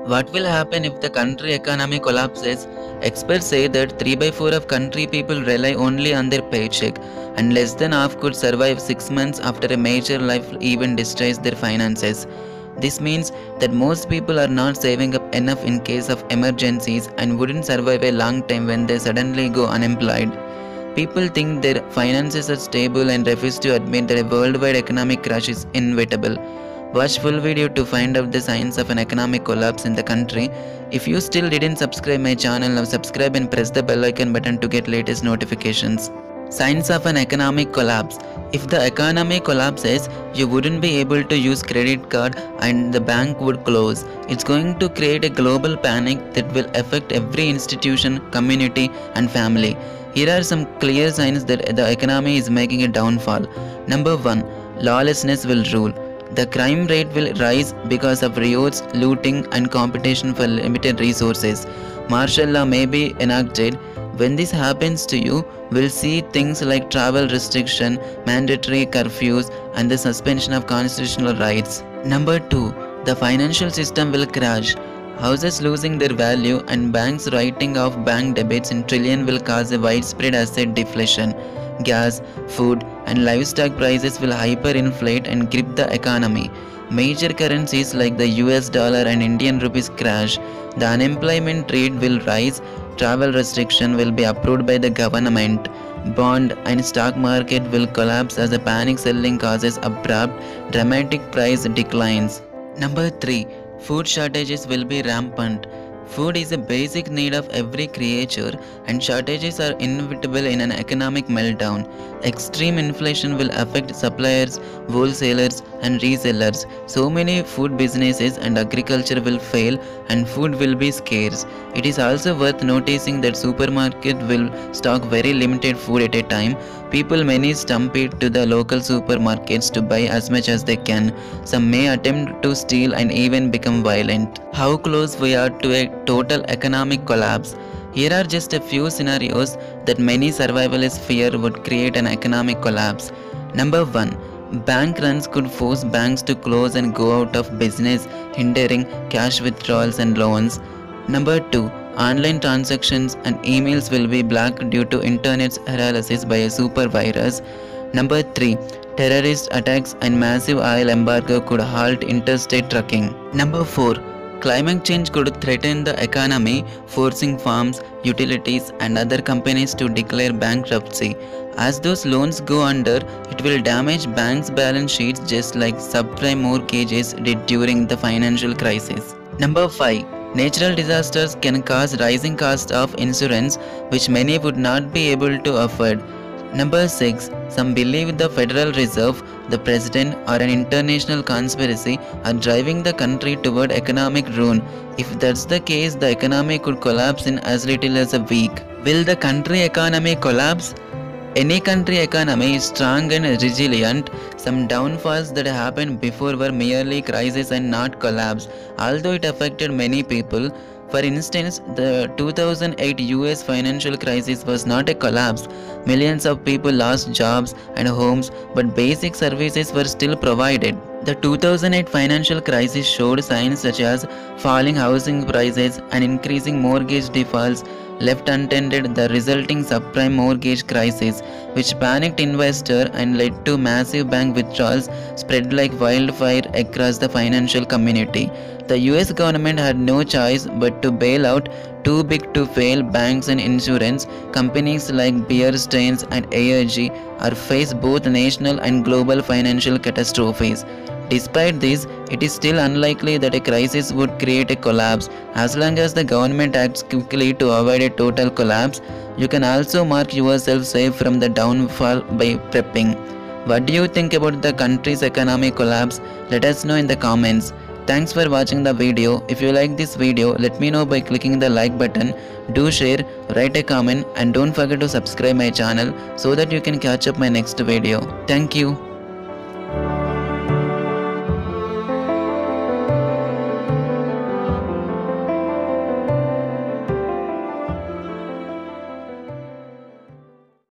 What will happen if the country economy collapses? Experts say that 3 by 4 of country people rely only on their paycheck, and less than half could survive 6 months after a major life event destroys their finances. This means that most people are not saving up enough in case of emergencies and wouldn't survive a long time when they suddenly go unemployed. People think their finances are stable and refuse to admit that a worldwide economic crash is inevitable. Watch full video to find out the signs of an economic collapse in the country. If you still didn't subscribe my channel, now subscribe and press the bell icon button to get latest notifications. Signs of an economic collapse. If the economy collapses, you wouldn't be able to use credit card and the bank would close. It's going to create a global panic that will affect every institution, community and family. Here are some clear signs that the economy is making a downfall. Number 1. Lawlessness will rule. The crime rate will rise because of riots, looting and competition for limited resources. Martial law may be enacted. When this happens to you, we'll see things like travel restriction, mandatory curfews and the suspension of constitutional rights. Number 2. The financial system will crash. Houses losing their value and banks writing off bank debits in trillions will cause a widespread asset deflation. Gas, food and livestock prices will hyperinflate and grip the economy. Major currencies like the US dollar and Indian rupees crash. The unemployment rate will rise. Travel restriction will be approved by the government. Bond and stock market will collapse as the panic selling causes abrupt, dramatic price declines. Number 3. Food shortages will be rampant. Food is a basic need of every creature and shortages are inevitable in an economic meltdown. Extreme inflation will affect suppliers, wholesalers and resellers. So many food businesses and agriculture will fail and food will be scarce. It is also worth noticing that supermarket will stock very limited food at a time. People many stampede to the local supermarkets to buy as much as they can. Some may attempt to steal and even become violent. How close we are to a total economic collapse? Here are just a few scenarios that many survivalists fear would create an economic collapse. Number 1. Bank runs could force banks to close and go out of business, hindering cash withdrawals and loans. Number 2. Online transactions and emails will be blocked due to internet's paralysis by a super virus. Number 3. Terrorist attacks and massive oil embargo could halt interstate trucking. Number 4. Climate change could threaten the economy, forcing farms, utilities and other companies to declare bankruptcy. As those loans go under, it will damage banks' balance sheets just like subprime mortgages did during the financial crisis. Number 5. Natural disasters can cause rising costs of insurance, which many would not be able to afford. Number 6. Some believe the Federal Reserve, the President or an international conspiracy are driving the country toward economic ruin. If that's the case, the economy could collapse in as little as a week. Will the country economy collapse? Any country economy is strong and resilient. Some downfalls that happened before were merely crises and not collapse, although it affected many people. For instance, the 2008 US financial crisis was not a collapse. Millions of people lost jobs and homes, but basic services were still provided. The 2008 financial crisis showed signs such as falling housing prices and increasing mortgage defaults. Left untended, the resulting subprime mortgage crisis, which panicked investors and led to massive bank withdrawals, spread like wildfire across the financial community. The US government had no choice but to bail out too big to fail banks and insurance companies like Bear Stearns and AIG are faced both national and global financial catastrophes. Despite this, it is still unlikely that a crisis would create a collapse. As long as the government acts quickly to avoid a total collapse, you can also mark yourself safe from the downfall by prepping. What do you think about the country's economic collapse? Let us know in the comments. Thanks for watching the video. If you like this video, let me know by clicking the like button. Do share, write a comment and don't forget to subscribe my channel so that you can catch up my next video. Thank you.